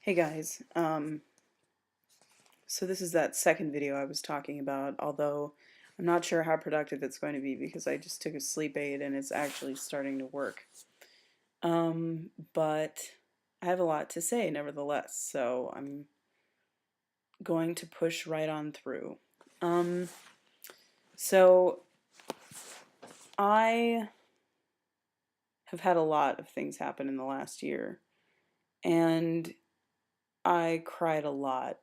Hey guys, so this is that second video I was talking about, although I'm not sure how productive it's going to be because I just took a sleep aid and it's actually starting to work. But I have a lot to say nevertheless, so I'm going to push right on through. Um, so I have had a lot of things happen in the last year, and I cried a lot.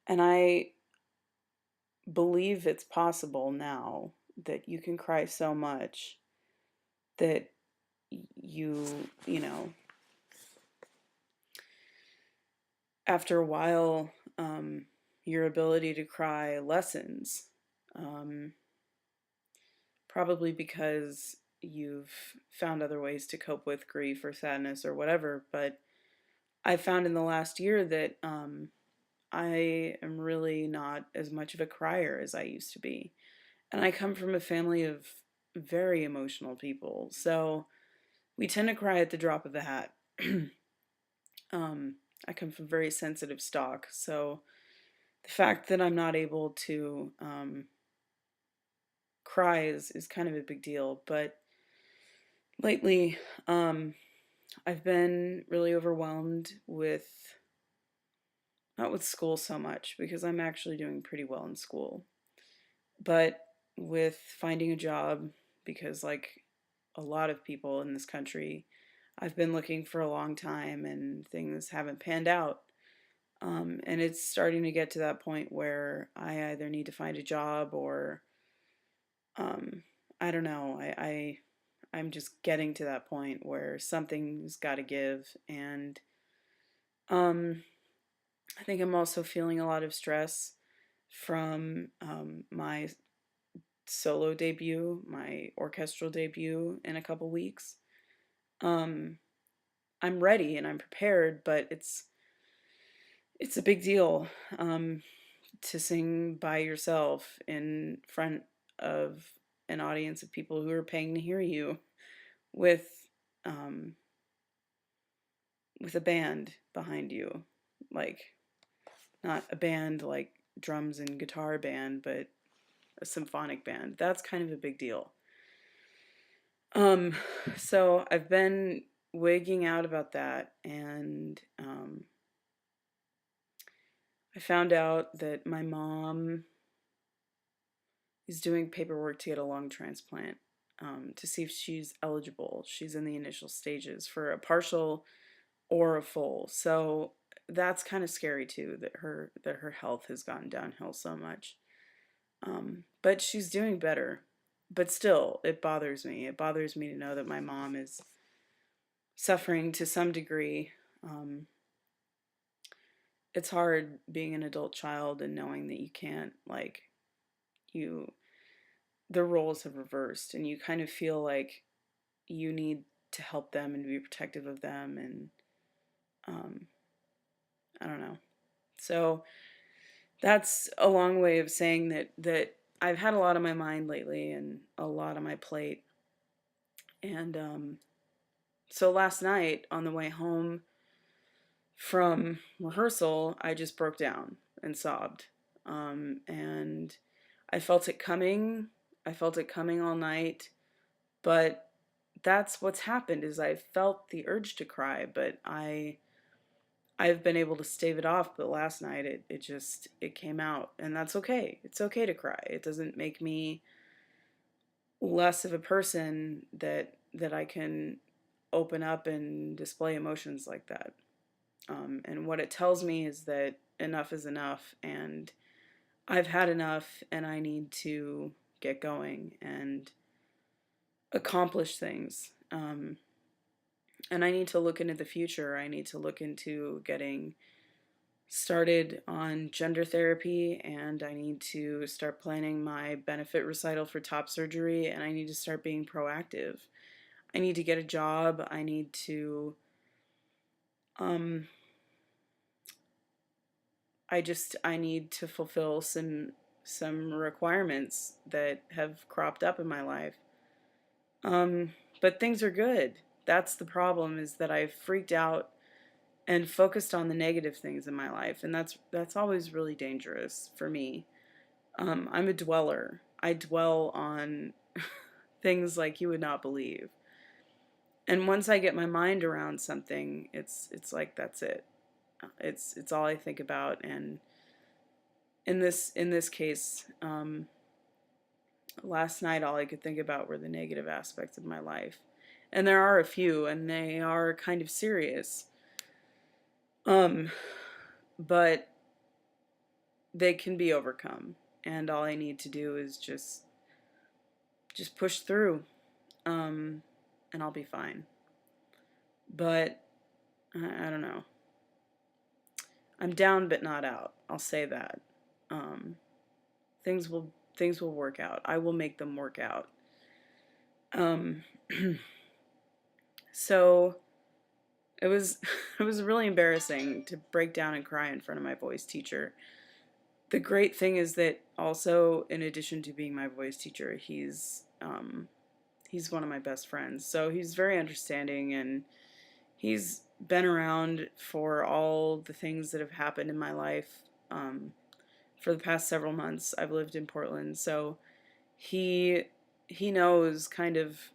And I believe it's possible now that you can cry so much that you know, after a while, your ability to cry lessens. Um, Probably because you've found other ways to cope with grief or sadness or whatever. But I found in the last year that I am really not as much of a crier as I used to be. And I come from a family of very emotional people. So we tend to cry at the drop of the hat. um, I come from very sensitive stock. So the fact that I'm not able to cry is kind of a big deal. But lately, I've been really overwhelmed with, not with school so much, because I'm actually doing pretty well in school, but with finding a job, because like a lot of people in this country, I've been looking for a long time and things haven't panned out. And it's starting to get to that point where I either need to find a job or um, I don't know. I'm just getting to that point where something's got to give, and um, I think I'm also feeling a lot of stress from my solo debut, my orchestral debut in a couple weeks. Um, I'm ready and I'm prepared, but it's a big deal to sing by yourself in front of an audience of people who are paying to hear you with um, with a band behind you, like not a band like drums and guitar band, but a symphonic band. That's kind of a big deal. Um, so I've been wigging out about that, and I found out that my mom is doing paperwork to get a lung transplant to see if she's eligible. She's in the initial stages for a partial or a full. So that's kind of scary too, that her health has gone downhill so much. But she's doing better. But still, it bothers me. It bothers me to know that my mom is suffering to some degree. It's hard being an adult child and knowing that you can't, like, you the roles have reversed and you kind of feel like you need to help them and be protective of them, and um, I don't know. So that's a long way of saying that I've had a lot on my mind lately and a lot on my plate. And so last night on the way home from rehearsal, I just broke down and sobbed. And I felt it coming. I felt it coming all night. But that's what's happened is I felt the urge to cry, but I've been able to stave it off, but last night it came out, and that's okay. It's okay to cry. It doesn't make me less of a person that I can open up and display emotions like that. And what it tells me is that enough is enough, and I've had enough, and I need to get going and accomplish things. And I need to look into the future. I need to look into getting started on gender therapy, and I need to start planning my benefit recital for top surgery, and I need to start being proactive. I need to get a job. Um I need to fulfill some requirements that have cropped up in my life. But things are good. That's the problem, is that I've freaked out and focused on the negative things in my life, and that's always really dangerous for me. I'm a dweller. I dwell on things like you would not believe. And once I get my mind around something, it's like that's it. It's all I think about. And in this case, last night all I could think about were the negative aspects of my life, and there are a few, and they are kind of serious. Um, but they can be overcome, and all I need to do is just push through, um, and I'll be fine. But I don't know. I'm down but not out. I'll say that. Um, things will work out. I will make them work out. Um, so it was it was really embarrassing to break down and cry in front of my voice teacher. The great thing is that also, in addition to being my voice teacher, he's one of my best friends. So he's very understanding, and he's been around for all the things that have happened in my life. For the past several months, I've lived in Portland, so he he knows kind of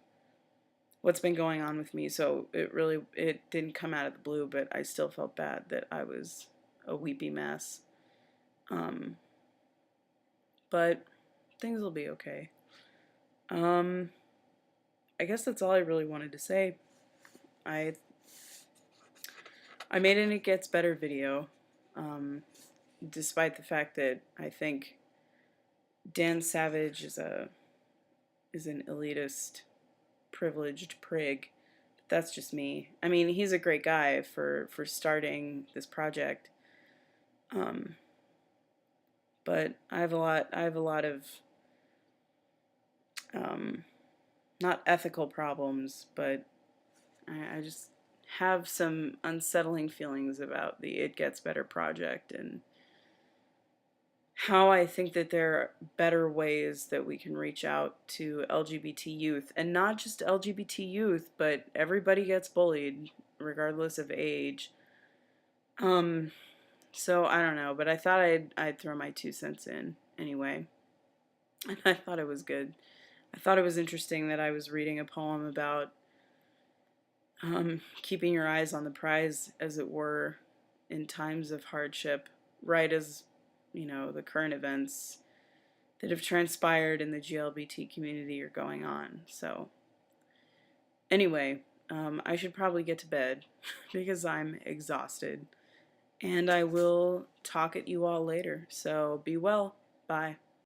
what's been going on with me. So it didn't come out of the blue, but I still felt bad that I was a weepy mess. Um, but things will be okay. Um, I guess that's all I really wanted to say. I I made an It Gets Better video, um, despite the fact that I think Dan Savage is an elitist, privileged prig. That's just me. I mean, he's a great guy for starting this project. Um, but I have a lot of um, not ethical problems, but I just have some unsettling feelings about the It Gets Better project, and how I think that there are better ways that we can reach out to LGBT youth, and not just LGBT youth, but everybody gets bullied regardless of age. Um, so I don't know, but I thought I'd throw my 2 cents in anyway, and I thought it was good. I thought it was interesting that I was reading a poem about keeping your eyes on the prize, as it were, in times of hardship, right as, the current events that have transpired in the GLBT community are going on. So, anyway, I should probably get to bed because I'm exhausted. And I will talk at you all later. So, be well. Bye.